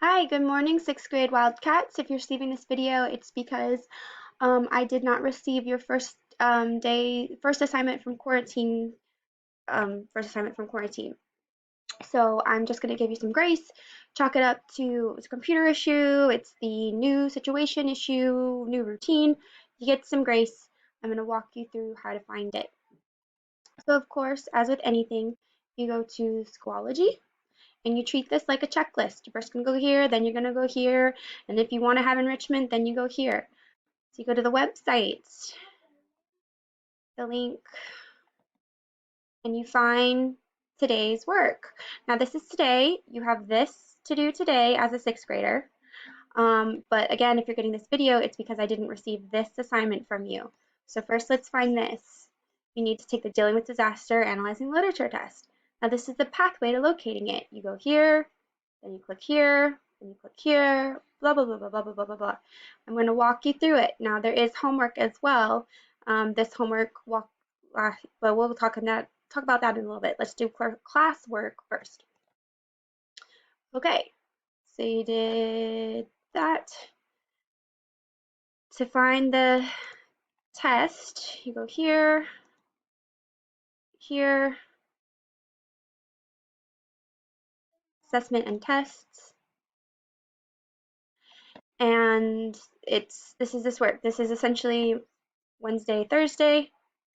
Hi, good morning, sixth grade Wildcats. If you're receiving this video, it's because I did not receive your first assignment from quarantine, So I'm just going to give you some grace, chalk it up to it's a computer issue, it's the new situation issue, new routine. You get some grace. I'm going to walk you through how to find it. So of course, as with anything, you go to Schoology and you treat this like a checklist. You're first going to go here, then you're going to go here, and if you want to have enrichment, then you go here. So you go to the website, the link, and you find today's work. Now this is today. You have this to do today as a sixth grader. But again, if you're getting this video, it's because I didn't receive this assignment from you. So first, let's find this. You need to take the Dealing with Disaster Analyzing Literature test. Now this is the pathway to locating it. You go here, then you click here, then you click here, blah, blah, blah, blah, blah, blah, blah, blah, blah. I'm going to walk you through it. Now there is homework as well. This homework, but we'll talk about that in a little bit. Let's do classwork first. Okay, so you did that. To find the test, you go here, here, assessment and tests, and this work. This is essentially Wednesday, Thursday,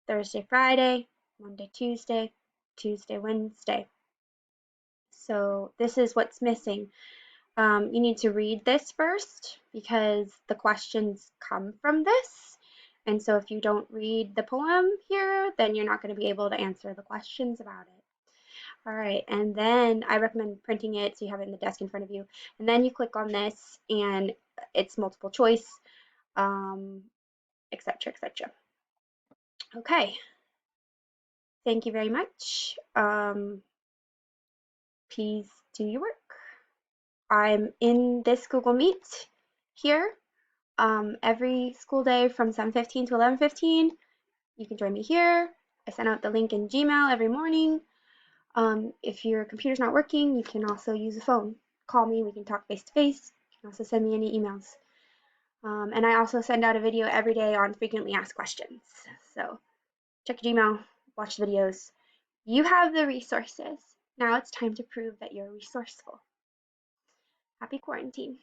Thursday, Friday, Monday, Tuesday, Tuesday, Wednesday. So this is what's missing. You need to read this first because the questions come from this. And so if you don't read the poem here, then you're not going to be able to answer the questions about it. All right, and then I recommend printing it so you have it in the desk in front of you. And then you click on this and it's multiple choice, etc., etc. Okay, thank you very much. Please do your work. I'm in this Google Meet here every school day from 7:15 to 11:15. You can join me here. I send out the link in Gmail every morning. If your computer's not working, you can also use a phone. Call me, we can talk face to face. You can also send me any emails. And I also send out a video every day on frequently asked questions. So check your Gmail, watch the videos. You have the resources. Now it's time to prove that you're resourceful. Happy quarantine.